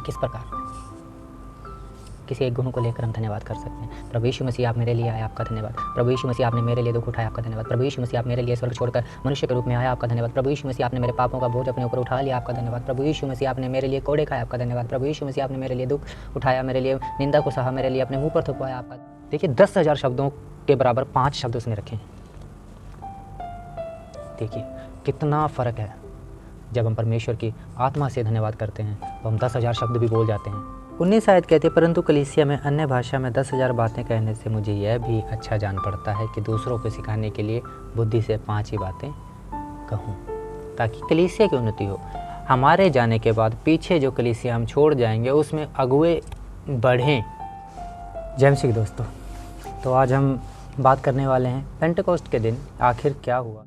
किस प्रकार किसी एक गुण को लेकर हम धन्यवाद कर सकते हैं। प्रभु यीशु मसीह आप मेरे लिए आए, आपका धन्यवाद। प्रभु यीशु मसीह आपने मेरे लिए दुख उठाया, आपका धन्यवाद। प्रभु यीशु मसीह आप मेरे लिए स्वर्ग छोड़कर मनुष्य के रूप में आया, आपका धन्यवाद। प्रभु यीशु मसीह आपने मेरे पापों का बोझ अपने ऊपर उठा लिया, आपका धन्यवाद। प्रभु यीशु मसीह आपने मेरे लिए कोड़े खाया, आपका धन्यवाद। प्रभु यीशु मसीह आपने मेरे लिए दुख उठाया, मेरे लिए निंदा को सहा, मेरे लिए अपने मुँह पर थुपवाया, आपका। देखिए 10,000 शब्दों के बराबर 5 शब्द उसने रखे हैं। देखिए कितना फ़र्क है। जब हम परमेश्वर की आत्मा से धन्यवाद करते हैं तो हम 10,000 शब्द भी बोल जाते हैं। 19 आयत कहते हैं, परंतु कलीसिया में अन्य भाषा में 10,000 बातें कहने से मुझे यह भी अच्छा जान पड़ता है कि दूसरों को सिखाने के लिए बुद्धि से 5 ही बातें कहूँ, ताकि कलीसिया की उन्नति हो। हमारे जाने के बाद पीछे जो कलीसिया हम छोड़ जाएंगे उसमें अगुए बढ़ें। जय मसीह दोस्तों, तो आज हम बात करने वाले हैं पेंटेकोस्ट के दिन आखिर क्या हुआ।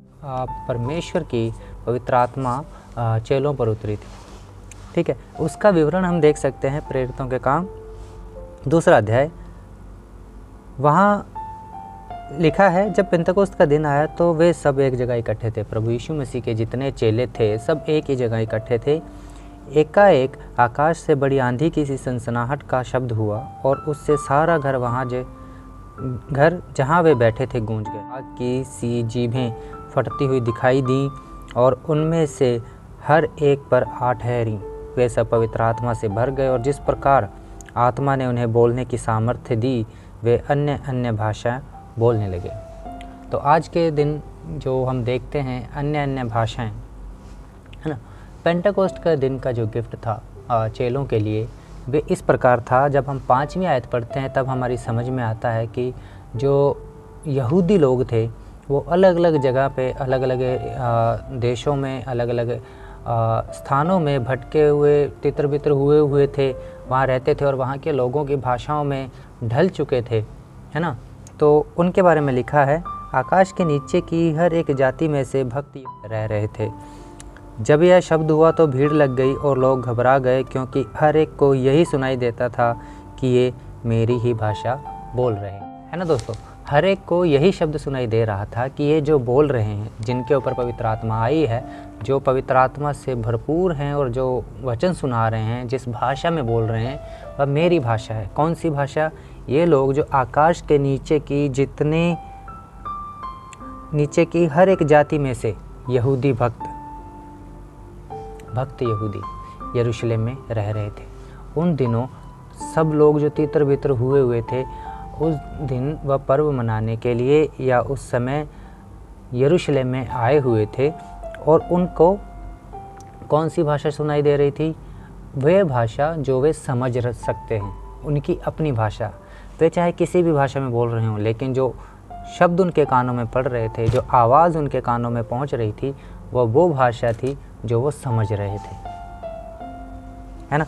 परमेश्वर की पवित्र आत्मा चेलों पर उतरी थी, ठीक है। उसका विवरण हम देख सकते हैं प्रेरितों के काम 2 अध्याय। वहाँ लिखा है, जब पेंतेकोस्त का दिन आया तो वे सब एक जगह इकट्ठे थे। प्रभु यीशु मसीह के जितने चेले थे सब एक ही जगह इकट्ठे थे। एकाएक आकाश से बड़ी आंधी की सी सनसनाहट का शब्द हुआ और उससे सारा घर जहाँ वे बैठे थे गूंज गया। आग की सी जीभें फटती हुई दिखाई दी और उनमें से हर एक पर आ ठहरी। वे सब पवित्र आत्मा से भर गए और जिस प्रकार आत्मा ने उन्हें बोलने की सामर्थ्य दी वे अन्य अन्य भाषाएं बोलने लगे। तो आज के दिन जो हम देखते हैं अन्य अन्य भाषाएं, है ना। पेंटेकोस्ट का दिन का जो गिफ्ट था चेलों के लिए वे इस प्रकार था। जब हम 5वीं आयत पढ़ते हैं तब हमारी समझ में आता है कि जो यहूदी लोग थे वो अलग अलग जगह पे, अलग अलग देशों में, अलग अलग स्थानों में भटके हुए, तितर बितर हुए थे, वहाँ रहते थे और वहाँ के लोगों की भाषाओं में ढल चुके थे, है ना। तो उनके बारे में लिखा है, आकाश के नीचे की हर एक जाति में से भक्त रह रहे थे। जब यह शब्द हुआ तो भीड़ लग गई और लोग घबरा गए, क्योंकि हर एक को यही सुनाई देता था कि ये मेरी ही भाषा बोल रहे हैं, है ना दोस्तों। हर एक को यही शब्द सुनाई दे रहा था कि ये जो बोल रहे हैं, जिनके ऊपर पवित्र आत्मा आई है, जो पवित्र आत्मा से भरपूर हैं और जो वचन सुना रहे हैं, जिस भाषा में बोल रहे हैं वह मेरी भाषा है। कौन सी भाषा? ये लोग जो आकाश के नीचे की हर एक जाति में से यहूदी भक्त यहूदी यरूशलेम में रह रहे थे। उन दिनों सब लोग जो तितर बितर हुए थे, उस दिन वह पर्व मनाने के लिए या उस समय यरूशलेम में आए हुए थे और उनको कौन सी भाषा सुनाई दे रही थी? वह भाषा जो वे समझ सकते हैं, उनकी अपनी भाषा। वे चाहे किसी भी भाषा में बोल रहे हों, लेकिन जो शब्द उनके कानों में पड़ रहे थे, जो आवाज़ उनके कानों में पहुंच रही थी, वह वो भाषा थी जो वो समझ रहे थे, है ना।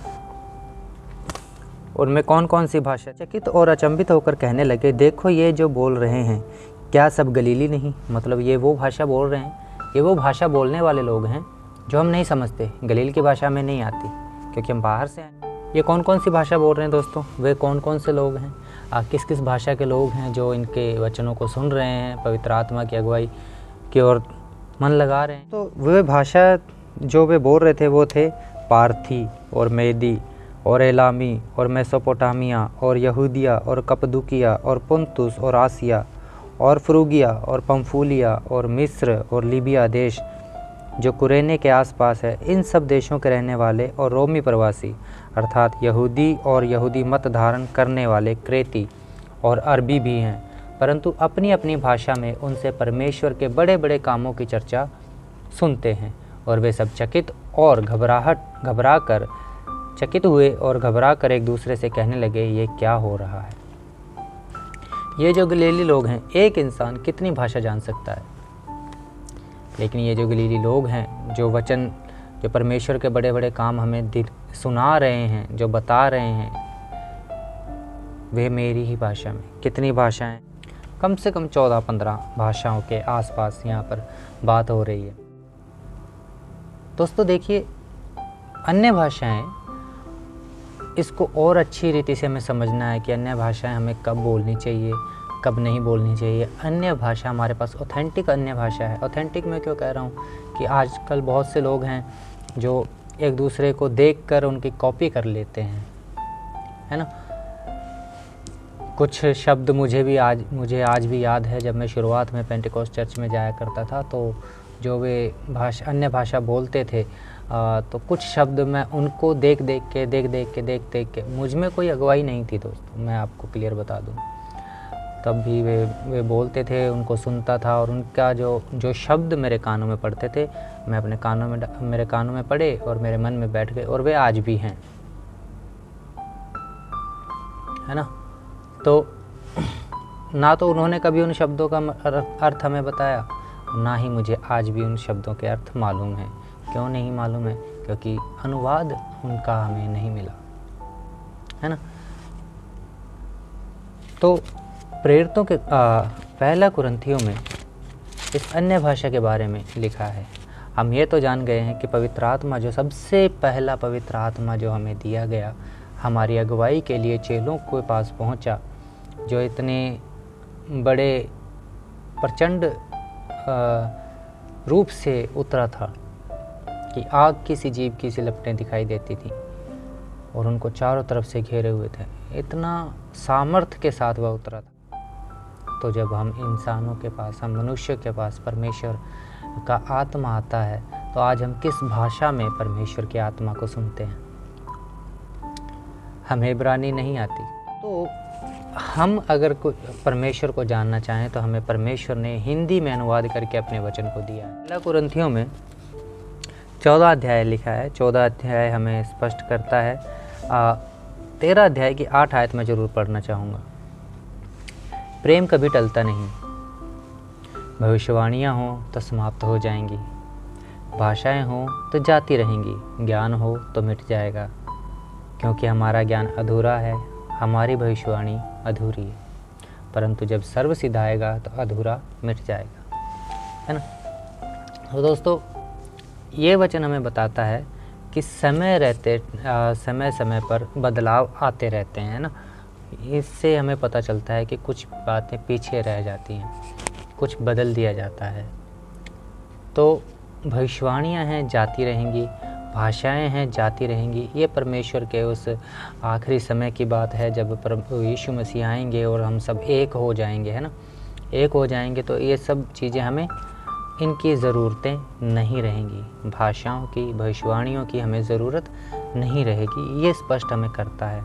उनमें कौन कौन सी भाषा? चकित और अचंभित होकर कहने लगे, देखो ये जो बोल रहे हैं क्या सब गलीली नहीं? मतलब ये वो भाषा बोल रहे हैं, ये वो भाषा बोलने वाले लोग हैं जो हम नहीं समझते, गलील की भाषा में नहीं आती क्योंकि हम बाहर से आए। ये कौन कौन सी भाषा बोल रहे हैं दोस्तों? वे कौन कौन से लोग हैं? किस किस भाषा के लोग हैं जो इनके वचनों को सुन रहे हैं, पवित्र आत्मा की अगुवाई की ओर मन लगा रहे हैं? तो वे भाषा जो वे बोल रहे थे वो थे पार्थी और मेदी और एलामी और मेसोपोटामिया और यहूदिया और कपदुकिया और पुंतुस और आसिया और फ्रूगिया और पंफूलिया और मिस्र और लीबिया देश जो कुरेने के आसपास है, इन सब देशों के रहने वाले और रोमी प्रवासी अर्थात यहूदी और यहूदी मत धारण करने वाले क्रेती और अरबी भी हैं, परंतु अपनी अपनी भाषा में उनसे परमेश्वर के बड़े बड़े कामों की चर्चा सुनते हैं। और वे सब चकित हुए और घबरा कर एक दूसरे से कहने लगे, ये क्या हो रहा है? ये जो गलीली लोग हैं, एक इंसान कितनी भाषा जान सकता है? लेकिन ये जो गलीली लोग हैं, जो वचन, जो परमेश्वर के बड़े बड़े काम हमें सुना रहे हैं, जो बता रहे हैं, वे मेरी ही भाषा में। कितनी भाषाएं? कम से कम 14-15 भाषाओं के आसपास यहाँ पर बात हो रही है। दोस्तों देखिए, अन्य भाषाएं, इसको और अच्छी रीति से हमें समझना है कि अन्य भाषाएं हमें कब बोलनी चाहिए, कब नहीं बोलनी चाहिए। अन्य भाषा हमारे पास ऑथेंटिक अन्य भाषा है। ऑथेंटिक मैं क्यों कह रहा हूँ कि आजकल बहुत से लोग हैं जो एक दूसरे को देखकर उनकी कॉपी कर लेते हैं, है ना। कुछ शब्द मुझे आज भी याद है, जब मैं शुरुआत में पेंटिकोस्ट चर्च में जाया करता था, तो जो वे अन्य भाषा बोलते थे, तो कुछ शब्द मैं उनको देख देख के मुझ में कोई अगुवाई नहीं थी दोस्तों, मैं आपको क्लियर बता दूं। तब भी वे बोलते थे, उनको सुनता था, और उनका जो शब्द मेरे कानों में पड़ते थे, मैं मेरे कानों में पड़े और मेरे मन में बैठ गए, और वे आज भी हैं, है ना। तो ना तो उन्होंने कभी उन शब्दों का अर्थ हमें बताया, ना ही मुझे आज भी उन शब्दों के अर्थ मालूम है। क्यों नहीं मालूम है? क्योंकि अनुवाद उनका हमें नहीं मिला, है ना। तो प्रेरितों के पहला कुरिन्थियों में इस अन्य भाषा के बारे में लिखा है। हम ये तो जान गए हैं कि पवित्र आत्मा, जो सबसे पहला पवित्र आत्मा जो हमें दिया गया, हमारी अगुवाई के लिए चेलों के पास पहुंचा, जो इतने बड़े प्रचंड रूप से उतरा था कि आग की सी जीभ की सी लपटें दिखाई देती थी और उनको चारों तरफ से घेरे हुए थे। इतना सामर्थ्य के साथ वह उतरा था। तो जब हम इंसानों के पास, हम मनुष्य के पास परमेश्वर का आत्मा आता है, तो आज हम किस भाषा में परमेश्वर की आत्मा को सुनते हैं? हमें इब्रानी नहीं आती, तो हम अगर परमेश्वर को जानना चाहें तो हमें परमेश्वर ने हिंदी में अनुवाद करके अपने वचन को दिया है। पहला कुरिन्थियों में 14 अध्याय लिखा है। 14 अध्याय हमें स्पष्ट करता है। 13 अध्याय की 8 आयत में ज़रूर पढ़ना चाहूँगा। प्रेम कभी टलता नहीं, भविष्यवाणियाँ हों तो समाप्त हो जाएंगी, भाषाएं हों तो जाती रहेंगी, ज्ञान हो तो मिट जाएगा, क्योंकि हमारा ज्ञान अधूरा है, हमारी भविष्यवाणी अधूरी है, परंतु जब सर्व सिद्ध आएगा तो अधूरा मिट जाएगा, है ना। तो दोस्तों, ये वचन हमें बताता है कि समय समय पर बदलाव आते रहते हैं, ना। इससे हमें पता चलता है कि कुछ बातें पीछे रह जाती हैं, कुछ बदल दिया जाता है। तो भविष्यवाणियाँ हैं, जाती रहेंगी, भाषाएं हैं, जाती रहेंगी। ये परमेश्वर के उस आखिरी समय की बात है, जब प्रभु यीशु मसीह आएंगे और हम सब एक हो जाएंगे, है ना। एक हो जाएंगे तो ये सब चीज़ें, हमें इनकी ज़रूरतें नहीं रहेंगी। भाषाओं की, भविष्यवाणियों की हमें ज़रूरत नहीं रहेगी। ये स्पष्ट हमें करता है।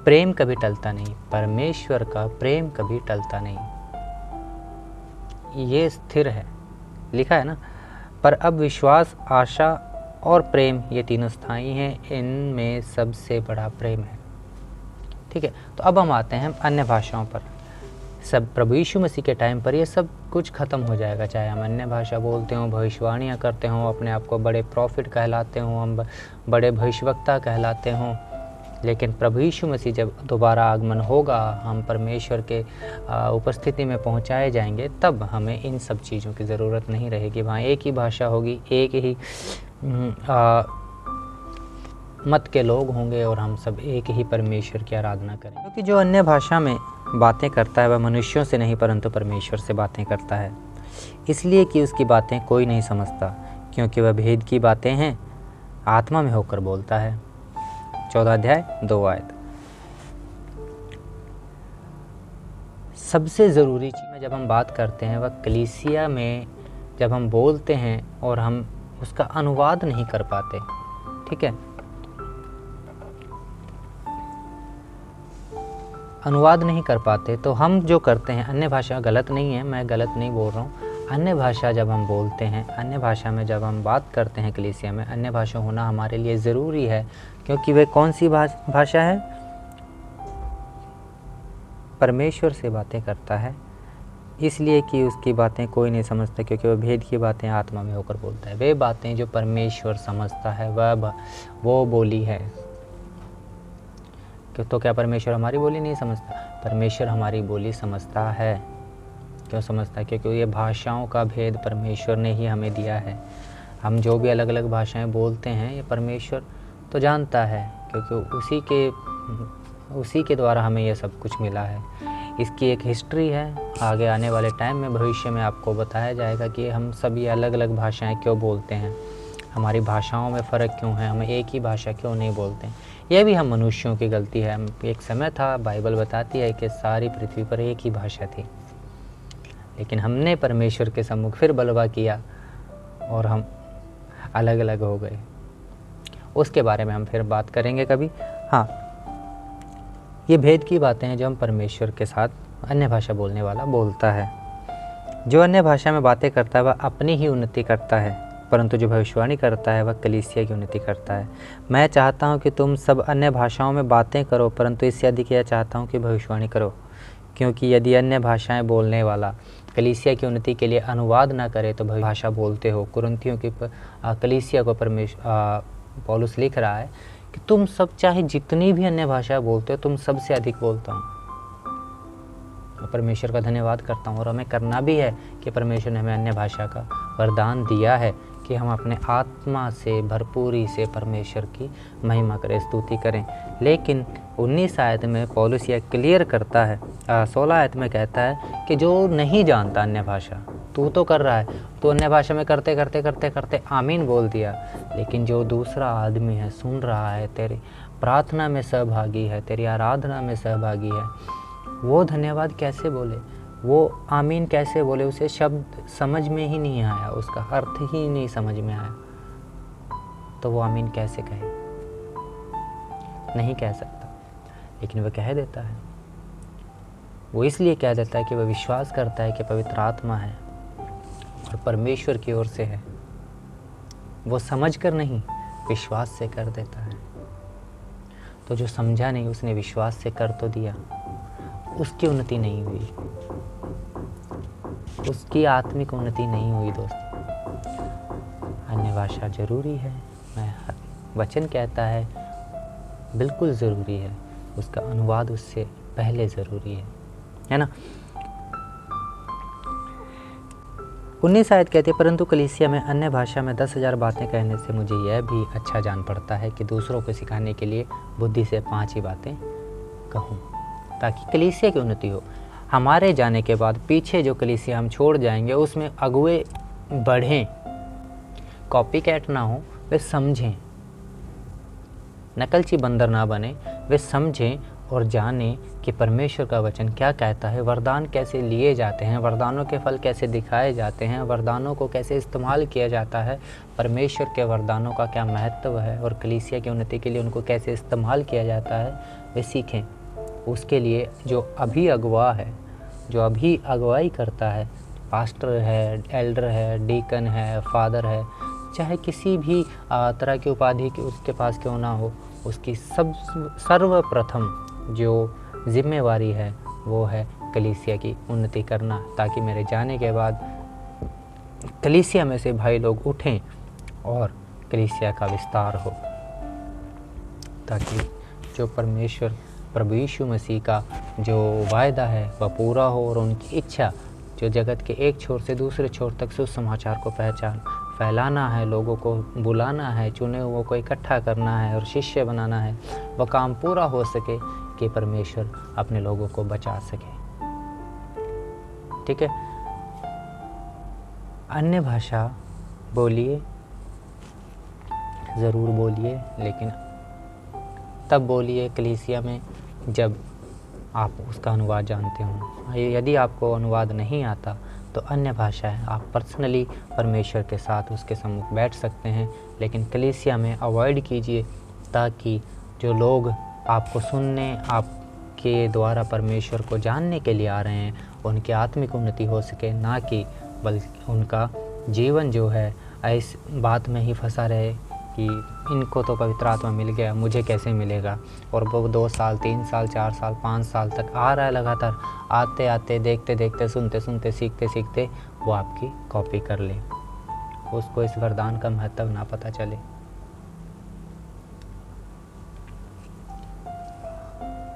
प्रेम कभी टलता नहीं, परमेश्वर का प्रेम कभी टलता नहीं, ये स्थिर है, लिखा है ना। पर अब विश्वास, आशा और प्रेम, ये तीनों स्थायी हैं, इनमें सबसे बड़ा प्रेम है। ठीक है, तो अब हम आते हैं अन्य भाषाओं पर। सब प्रभु यीशु मसीह के टाइम पर ये सब कुछ ख़त्म हो जाएगा, चाहे हम अन्य भाषा बोलते हों, भविष्यवाणियाँ करते हों, अपने आप को बड़े प्रॉफिट कहलाते हों, हम बड़े भविष्यवक्ता कहलाते हों। लेकिन प्रभु यीशु मसीह जब दोबारा आगमन होगा, हम परमेश्वर के उपस्थिति में पहुंचाए जाएंगे, तब हमें इन सब चीज़ों की ज़रूरत नहीं रहेगी। वहाँ एक ही भाषा होगी, एक ही मत के लोग होंगे और हम सब एक ही परमेश्वर की आराधना करें। क्योंकि जो अन्य भाषा में बातें करता है वह मनुष्यों से नहीं परंतु परमेश्वर से बातें करता है, इसलिए कि उसकी बातें कोई नहीं समझता, क्योंकि वह भेद की बातें हैं, आत्मा में होकर बोलता है। 14 अध्याय 2 आयत। सबसे ज़रूरी चीज़ में जब हम बात करते हैं, वह कलीसिया में जब हम बोलते हैं और हम उसका अनुवाद नहीं कर पाते, ठीक है, अनुवाद नहीं कर पाते, तो हम जो करते हैं, अन्य भाषा गलत नहीं है, मैं गलत नहीं बोल रहा हूँ। अन्य भाषा जब हम बोलते हैं, अन्य भाषा में जब हम बात करते हैं कलीसिया में, अन्य भाषा होना हमारे लिए ज़रूरी है, क्योंकि वे कौन सी भाषा है? परमेश्वर से बातें करता है, इसलिए कि उसकी बातें कोई नहीं समझता, क्योंकि वह भेद की बातें आत्मा में होकर बोलता है। वे बातें जो परमेश्वर समझता है, वो बोली है। तो क्या परमेश्वर हमारी बोली नहीं समझता? परमेश्वर हमारी बोली समझता है। क्यों समझता है? क्योंकि ये भाषाओं का भेद परमेश्वर ने ही हमें दिया है। हम जो भी अलग अलग भाषाएं बोलते हैं, ये परमेश्वर तो जानता है, क्योंकि उसी के द्वारा हमें ये सब कुछ मिला है। इसकी एक हिस्ट्री है, आगे आने वाले टाइम में, भविष्य में आपको बताया जाएगा कि हम सब ये अलग अलग भाषाएं क्यों बोलते हैं। हमारी भाषाओं में फ़र्क क्यों है, हम एक ही भाषा क्यों नहीं बोलते हैं। यह भी हम मनुष्यों की गलती है। एक समय था, बाइबल बताती है कि सारी पृथ्वी पर एक ही भाषा थी, लेकिन हमने परमेश्वर के सम्मुख फिर बलवा किया और हम अलग अलग हो गए। उसके बारे में हम फिर बात करेंगे कभी। हाँ, ये भेद की बातें हैं जो हम परमेश्वर के साथ अन्य भाषा बोलने वाला बोलता है। जो अन्य भाषा में बातें करता है वह अपनी ही उन्नति करता है, परंतु जो भविष्यवाणी करता है वह कलीसिया की उन्नति करता है। मैं चाहता हूँ कि तुम सब अन्य भाषाओं में बातें करो, परंतु इससे अधिक यह चाहता हूँ कि भविष्यवाणी करो, क्योंकि यदि अन्य भाषाएं बोलने वाला कलीसिया की उन्नति के लिए अनुवाद ना करे तो भाषा बोलते हो। कुरिन्थियों की कलीसिया को पौलुस लिख रहा है कि तुम सब चाहे जितनी भी अन्य भाषा बोलते हो, तुम सबसे अधिक बोलता हूँ। परमेश्वर का धन्यवाद करता हूँ, और हमें करना भी है कि परमेश्वर ने हमें अन्य भाषा का वरदान दिया है कि हम अपने आत्मा से भरपूरी से परमेश्वर की महिमा करें, स्तुति करें। लेकिन 19 आयत में पौलुस यह क्लियर करता है, 16 आयत में कहता है कि जो नहीं जानता अन्य भाषा, तू तो कर रहा है, तो अन्य भाषा में करते करते करते करते आमीन बोल दिया, लेकिन जो दूसरा आदमी है, सुन रहा है, तेरी प्रार्थना में सहभागी है, तेरी आराधना में सहभागी है, वो धन्यवाद कैसे बोले, वो आमीन कैसे बोले? उसे शब्द समझ में ही नहीं आया, उसका अर्थ ही नहीं समझ में आया, तो वो आमीन कैसे कहे? नहीं कह सकता, लेकिन वह कह देता है। वो इसलिए कह देता है कि वह विश्वास करता है कि पवित्र आत्मा है और परमेश्वर की ओर से है। वो समझ कर नहीं, विश्वास से कर देता है। तो जो समझा नहीं, उसने विश्वास से कर तो दिया, उसकी उन्नति नहीं हुई, उसकी आत्मिक उन्नति नहीं हुई। दोस्तों, अन्य भाषा जरूरी है, वचन कहता है बिल्कुल ज़रूरी है, उसका अनुवाद उससे पहले ज़रूरी है ना। 19 आयत कहती है, परंतु कलीसिया में अन्य भाषा में 10,000 बातें कहने से मुझे यह भी अच्छा जान पड़ता है कि दूसरों को सिखाने के लिए बुद्धि से 5 ही बातें कहूँ, ताकि कलीसिया की उन्नति हो। हमारे जाने के बाद पीछे जो कलीसिया हम छोड़ जाएंगे, उसमें अगुए बढ़ें, कॉपी कैट ना हो, वे समझें, नकलची बंदर ना बने, वे समझें और जानें कि परमेश्वर का वचन क्या कहता है, वरदान कैसे लिए जाते हैं, वरदानों के फल कैसे दिखाए जाते हैं, वरदानों को कैसे इस्तेमाल किया जाता है, परमेश्वर के वरदानों का क्या महत्व है और कलीसिया की उन्नति के लिए उनको कैसे इस्तेमाल किया जाता है, वे सीखें। उसके लिए जो अभी अगुआ है, जो अभी अगुवाई करता है, पास्टर है, एल्डर है, डीकन है, फादर है, चाहे किसी भी तरह की उपाधि की उसके पास क्यों ना हो, उसकी सर्वप्रथम जो जिम्मेवारी है वो है कलीसिया की उन्नति करना, ताकि मेरे जाने के बाद कलीसिया में से भाई लोग उठें और कलीसिया का विस्तार हो, ताकि जो परमेश्वर प्रभु यीशु मसीह का जो वायदा है वह पूरा हो, और उनकी इच्छा जो जगत के एक छोर से दूसरे छोर तक सुसमाचार को फैलाना है, लोगों को बुलाना है, चुने हुओं को इकट्ठा करना है और शिष्य बनाना है, वह काम पूरा हो सके कि परमेश्वर अपने लोगों को बचा सके। ठीक है, अन्य भाषा बोलिए, ज़रूर बोलिए, लेकिन तब बोलिए कलीसिया में जब आप उसका अनुवाद जानते हो। यदि आपको अनुवाद नहीं आता तो अन्य भाषा है, आप पर्सनली परमेश्वर के साथ उसके सम्मुख बैठ सकते हैं, लेकिन कलीसिया में अवॉइड कीजिए, ताकि जो लोग आपको सुनने, आपके द्वारा परमेश्वर को जानने के लिए आ रहे हैं, उनकी आत्मिक उन्नति हो सके, ना कि बल्कि उनका जीवन जो है इस बात में ही फंसा रहे कि इनको तो पवित्र आत्मा मिल गया, मुझे कैसे मिलेगा। और वो 2 साल, 3 साल, 4 साल, 5 साल तक आ रहा है लगातार, आते आते, देखते देखते, सुनते सुनते, सीखते सीखते वो आपकी कॉपी कर ले, उसको इस वरदान का महत्व ना पता चले।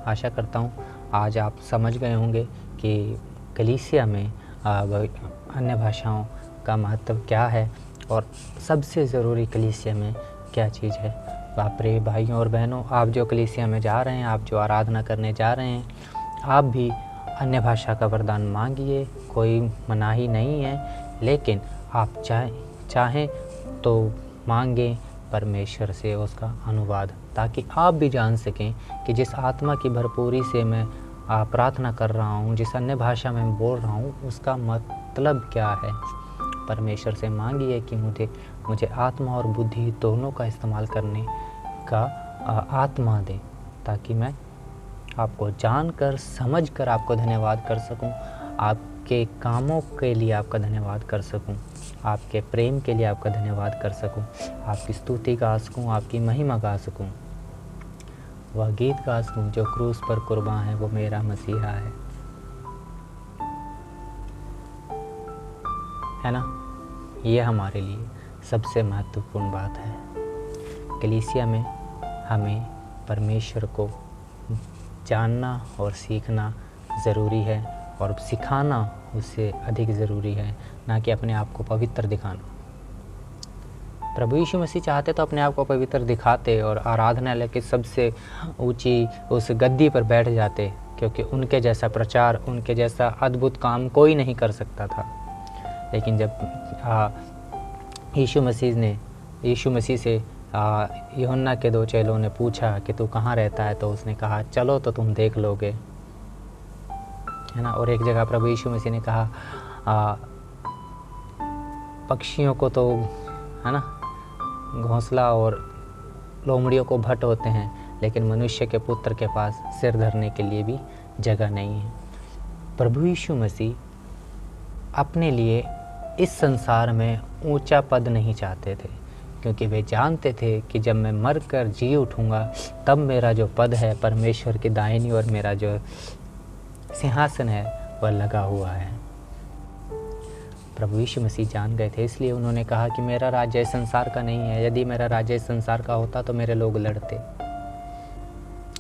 आशा करता हूँ आज आप समझ गए होंगे कि कलीसिया में अन्य भाषाओं का महत्व क्या है और सबसे ज़रूरी कलीसिया में क्या चीज़ है। प्रिय भाइयों और बहनों, आप जो कलीसिया में जा रहे हैं, आप जो आराधना करने जा रहे हैं, आप भी अन्य भाषा का वरदान मांगिए, कोई मनाही नहीं है, लेकिन आप चाहें तो मांगें परमेश्वर से उसका अनुवाद, ताकि आप भी जान सकें कि जिस आत्मा की भरपूरी से मैं प्रार्थना कर रहा हूँ, जिस अन्य भाषा में बोल रहा हूँ, उसका मतलब क्या है। परमेश्वर से मांगिए कि मुझे आत्मा और बुद्धि दोनों का इस्तेमाल करने का आत्मा दे, ताकि मैं आपको जानकर समझकर आपको धन्यवाद कर सकूं, आपके कामों के लिए आपका धन्यवाद कर सकूं, आपके प्रेम के लिए आपका धन्यवाद कर सकूं, आपकी स्तुति गा सकूं, आपकी महिमा गा सकूं। वह गीत गा सकूं जो क्रूस पर कुर्बान है, वो मेरा मसीहा है ना। ये हमारे लिए सबसे महत्वपूर्ण बात है। कलीसिया में हमें परमेश्वर को जानना और सीखना ज़रूरी है, और सिखाना उससे अधिक ज़रूरी है, ना कि अपने आप को पवित्र दिखाना। प्रभु यीशु मसीह चाहते तो अपने आप को पवित्र दिखाते और आराधनालय की सबसे ऊंची उस गद्दी पर बैठ जाते, क्योंकि उनके जैसा प्रचार, उनके जैसा अद्भुत काम कोई नहीं कर सकता था। लेकिन जब यीशु मसीह से यूहन्ना के 2 चेलों ने पूछा कि तू कहाँ रहता है, तो उसने कहा चलो तो तुम देख लोगे, है ना। और एक जगह प्रभु यीशु मसीह ने कहा पक्षियों को तो, है ना, घोंसला और लोमड़ियों को भट्ट होते हैं, लेकिन मनुष्य के पुत्र के पास सिर धरने के लिए भी जगह नहीं है। प्रभु यीशु मसीह अपने लिए इस संसार में ऊंचा पद नहीं चाहते थे, क्योंकि वे जानते थे कि जब मैं मर कर जी उठूँगा तब मेरा जो पद है परमेश्वर की दाहिनी ओर, मेरा जो सिंहासन है वह लगा हुआ है। प्रभु यीशु मसीह जान गए थे, इसलिए उन्होंने कहा कि मेरा राज्य इस संसार का नहीं है। यदि मेरा राज्य इस संसार का होता तो मेरे लोग लड़ते,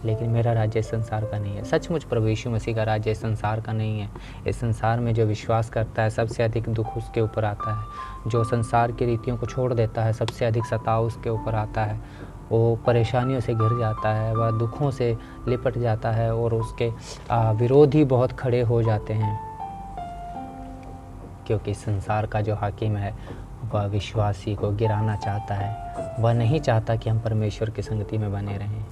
लेकिन मेरा राज्य इस संसार का नहीं है। सचमुच प्रभु यीशु मसीह का राज्य इस संसार का नहीं है। इस संसार में जो विश्वास करता है सबसे अधिक दुख उसके ऊपर आता है। जो संसार की रीतियों को छोड़ देता है सबसे अधिक सताव उसके ऊपर आता है। वो परेशानियों से घिर जाता है, वह दुखों से लिपट जाता है, और उसके विरोधी बहुत खड़े हो जाते हैं, क्योंकि संसार का जो हाकिम है वह विश्वासी को गिराना चाहता है। वह नहीं चाहता कि हम परमेश्वर की संगति में बने रहें।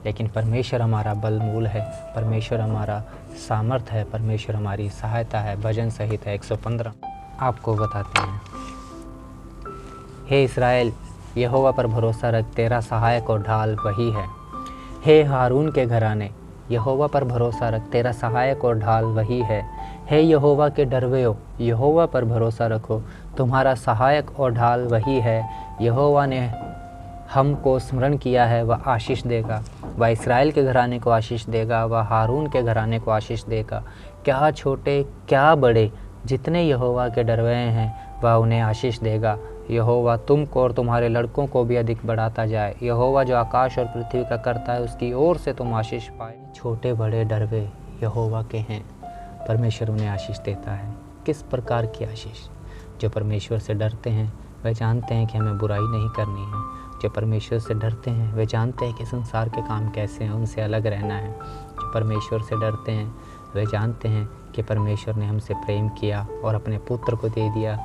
लेकिन परमेश्वर हमारा बलमूल है, परमेश्वर हमारा सामर्थ है, परमेश्वर हमारी सहायता है। भजन संहिता 115 आपको बताते हैं। हे इस्राएल, यहोवा पर भरोसा रख, तेरा सहायक और ढाल वही है। हे हारून के घराने, यहोवा पर भरोसा रख, तेरा सहायक और ढाल वही है। हे यहोवा के डरवेयो, यहोवा पर भरोसा रखो, तुम्हारा सहायक और ढाल वही है। यहोवा ने हमको स्मरण किया है, वह आशीष देगा। वह इस्राएल के घराने को आशीष देगा, वह हारून के घराने को आशीष देगा। क्या छोटे क्या बड़े, जितने यहोवा के डरवे हैं वह उन्हें आशीष देगा। यहोवा तुमको और तुम्हारे लड़कों को भी अधिक बढ़ाता जाए। यहोवा जो आकाश और पृथ्वी का करता है, उसकी ओर से तुम आशीष पाए। छोटे बड़े डरवे यहोवा के हैं, परमेश्वर उन्हें आशीष देता है। किस प्रकार की आशीष? जो परमेश्वर से डरते हैं वे जानते हैं कि हमें बुराई नहीं करनी है। जो परमेश्वर से डरते हैं वे जानते हैं कि संसार के काम कैसे हैं, उनसे अलग रहना है। जो परमेश्वर से डरते हैं वे जानते हैं कि परमेश्वर ने हमसे प्रेम किया और अपने पुत्र को दे दिया